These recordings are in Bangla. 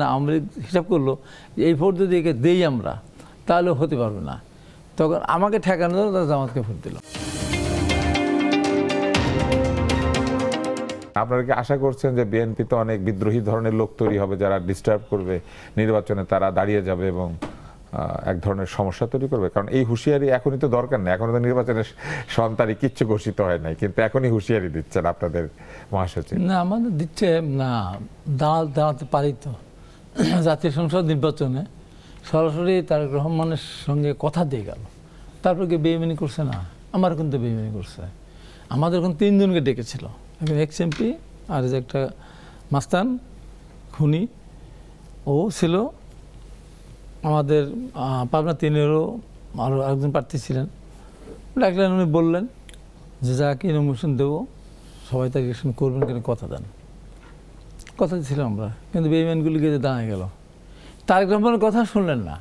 না আওয়ামী লীগ হিসাব করলো যে এই ভোট যদি একে দেই আমরা তাহলে হতে পারবে না, তখন আমাকে ঠেকানোর জন্য তারা জামাতকে ভোট দিল। আপনারা কি আশা করছেন যে বিএনপিতে অনেক বিদ্রোহী ধরনের লোক তৈরি হবে যারা ডিস্টার্ব করবে নির্বাচনে, তারা দাঁড়িয়ে যাবে এবং এক ধরনের সমস্যা তৈরি করবে? কারণ এই হুঁশিয়ারি এখনই তো দরকার নেই, এখনো তো নির্বাচনের সন্তানই কিচ্ছু ঘোষিত হয় নাই, কিন্তু এখনই হুঁশিয়ারি দিচ্ছেন আপনাদের মহাসচিব। না আমাদের দিচ্ছে না, দাঁড়াতে পারি তো জাতীয় সংসদ নির্বাচনে সরাসরি তারেক রহমানের সঙ্গে কথা দিয়ে গেল, তারপর কি বেইমানি করছে? না, আমার কিন্তু বেইমানি করছে। আমাদের এখন তিনজনকে ডেকেছিল, একজন এক্স এমপি আর যে একটা মাস্তান খুনি ও ছিল, আমাদের পাবনা তিনেরও আরও একজন প্রার্থী ছিলেন। ডাকলেন, উনি বললেন যে যাকে নমিনেশন দেবো সবাই তাকে ইলেকশন করবেন, কেন কথা দেন। কথা দিচ্ছিলাম আমরা, কিন্তু বেইমানগুলি গিয়ে দাঁড়ায় গেল। তারেক রহমানের কথা শুনলেন না।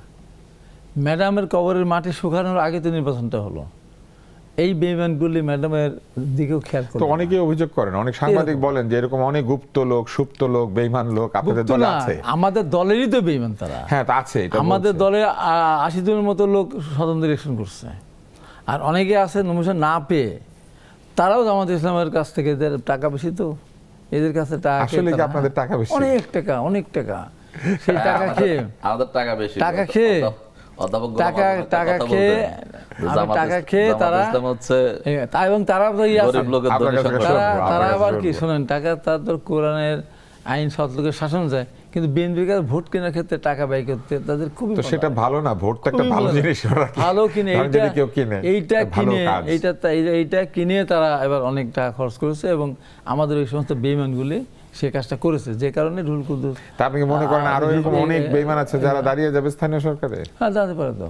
ম্যাডামের কবরের মাটি শুকানোর আগে তো নির্বাচনটা হলো। এই বেইমানগুলি ম্যাডামের দিকেও খেয়াল করে। তো অনেকেই অভিযোগ করেন, অনেক সাংবাদিক বলেন যে এরকম অনেক গুপ্ত লোক, সুপ্ত লোক, বেইমান লোক আপনাদের দলে আছে। আমাদের দলেরই তো বেইমান তারা। হ্যাঁ, তা আছে। আমাদের দলে ৮০ জনের মতো লোক স্বতন্ত্র ইলেকশন করছে, আর অনেকে আছে নমিনেশন না পেয়ে তারাও জামাত ইসলামের কাছ থেকে, এদের টাকা বেশি তো, এদের কাছে টাকা আপনাদের টাকা বেশি, অনেক টাকা সেই টাকা খেয়ে আমাদের টাকা বেশি, টাকা খেয়ে তারা, এবং তারা আবার কি শোনেন, টাকা তাদের কোরআনের আইন সৎ লোকের শাসন যায়, কিন্তু বিএনপির কাছে ভোট কেনার ক্ষেত্রে টাকা ব্যয় করতে তাদের খুবই, সেটা ভালো না। ভোট তো একটা ভালো জিনিস, ভালো কিনে এইটা কিনে তারা এবার অনেক টাকা খরচ করেছে, এবং আমাদের ওই সমস্ত বেইমানগুলি সে কাজটা করেছে, যে কারণে রুহুল কুদ্দুস। আপনি কি মনে করেন আরো এরকম অনেক বেইমান আছে যারা দাঁড়িয়ে যাবে স্থানীয় সরকারে? হ্যাঁ, দাঁড়াতে পারে তো।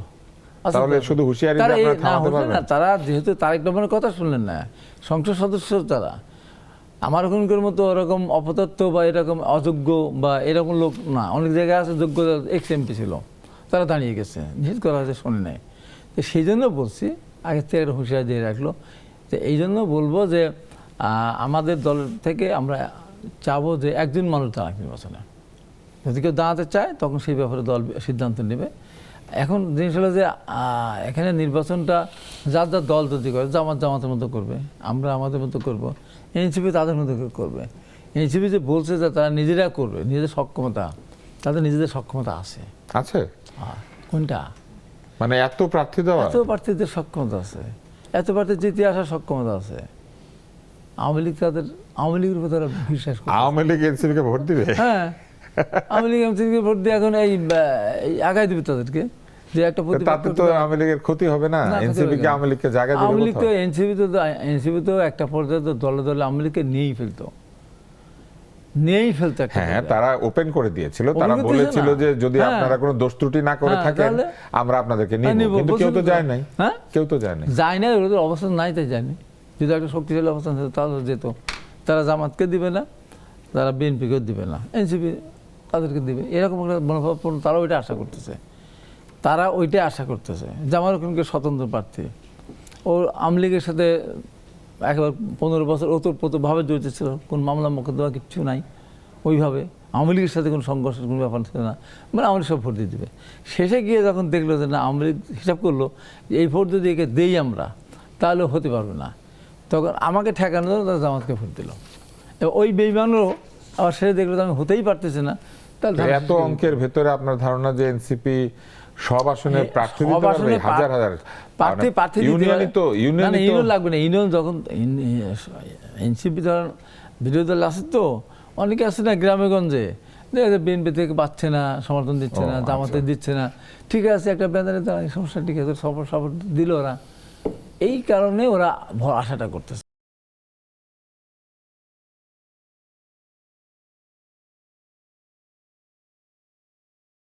তাহলে শুধু হুঁশিয়ারি দিয়ে আপনারা থামাতে পারবেন না? তারা যেহেতু তারেক রহমানের কথা শুনলেন না, সংসদ সদস্য তারা, আমার ওখানকার মতো ওরকম অপতথ্য বা এরকম অযোগ্য বা এরকম লোক না। অনেক জায়গায় আছে যোগ্য, এক্স এমপি ছিল, তারা দাঁড়িয়ে গেছে, নিষেধ করা হয়েছে, শোনে নাই। তো সেই জন্য বলছি, আগের থেকে একটা হুঁশিয়ারি দিয়ে রাখলো, যে এই জন্য বলবো যে আমাদের দল থেকে আমরা চাবো যে একজন মানুষ দাঁড়াক নির্বাচনে। যদি কেউ দাঁড়াতে চায় তখন সেই ব্যাপারে দল সিদ্ধান্ত নেবে। এখন জিনিস হলো যে এখানে নির্বাচনটা যার যার দল যদি করে, জামাতের মতো করবে, আমরা আমাদের মতো করবো, এনসিপি তাদের মতো করবে। এনসিপি যে বলছে যে তারা নিজেরা করবে, নিজেদের সক্ষমতা, তাদের নিজেদের সক্ষমতা আছে। কোনটা? মানে এত প্রার্থী দেওয়া, এত প্রার্থীদের সক্ষমতা আছে, এত প্রার্থী জিতে আসার সক্ষমতা আছে। আওয়ামী লীগ আওয়ামী লীগের উপর তারা বিশ্বাস করে। আওয়ামী লীগ এনসিপিকে ভোট দিবে? হ্যাঁ, আওয়ামী লীগ এনসিপিকে ভোট দিয়ে এখন এই আগায় দিবে তাদেরকে, যে একটা তাতে তো আওয়ামী লীগের ক্ষতি হবে না? এনসিপিকে আওয়ামী লীগকে জায়গা দিবে? আওয়ামী লীগ তো এনসিপি তো একটা পর্যায়ে তো দলে দলে আওয়ামী লীগকে নিয়েই ফেলতো। হ্যাঁ, তারা ওপেন করে দিয়েছিল, তারা বলেছিল যে যদি আপনারা কোনো দোষ ত্রুটি না করে থাকেন আমরা আপনাদেরকে নিব, কিন্তু কেউ তো যায় নাই। হ্যাঁ, কেউ তো যায় নাই, ওদের অবস্থান নাই, তাই যায়নি। যদি একটা শক্তিশালী অবস্থান থাকতো তাহলে যেত। তারা জামাতকে দিবে না, তারা বিএনপিকেও দিবে না, এনসিপি তাদেরকে দিবে, এরকম একটা মনোভাবপূর্ণ তারা ওইটা আশা করতেছে। জামাত ওখানকে স্বতন্ত্র প্রার্থী, ওর আওয়ামী লীগের সাথে একেবারে 15 বছর ওতপ্রোতভাবে জড়িত ছিল, কোন মামলা মোকদ্দমা কিচ্ছু নাই ওইভাবে। আওয়ামী লীগের সাথে কোনো সংঘর্ষের কোনো ব্যাপার ছিল না, মানে আওয়ামী লীগ সব ভোট দিয়ে দেবে। শেষে গিয়ে যখন দেখলো যে না, আওয়ামী লীগ হিসাব করলো যে এই ভোট যদি একে দেই আমরা তাহলে হতে পারবে না, তখন আমাকে ঠেকানোর জন্য তারা জামাতকে ভোট দিল। এবং ওই বেইমানও আবার সে দেখলো আমি হতেই পারতেছে না। তাহলে এত অঙ্কের ভেতরে আপনার ধারণা যে এনসিপি সব আসনে প্রার্থী দিতে পারবে? হাজার হাজার প্রার্থী ইউনিয়ন লাগবে না। ইউনিয়ন যখন এনসিপি ধরেন বিরোধী দল আছে, তো অনেকে আছে না গ্রামে গঞ্জে, বিএনপি থেকে পাচ্ছে না, সমর্থন দিচ্ছে না, জামাতে দিচ্ছে না, ঠিক আছে একটা ব্যানারে সমস্যা, ঠিক আছে সব দিল ওরা। এই কারণে ওরা আশাটা করতেছে।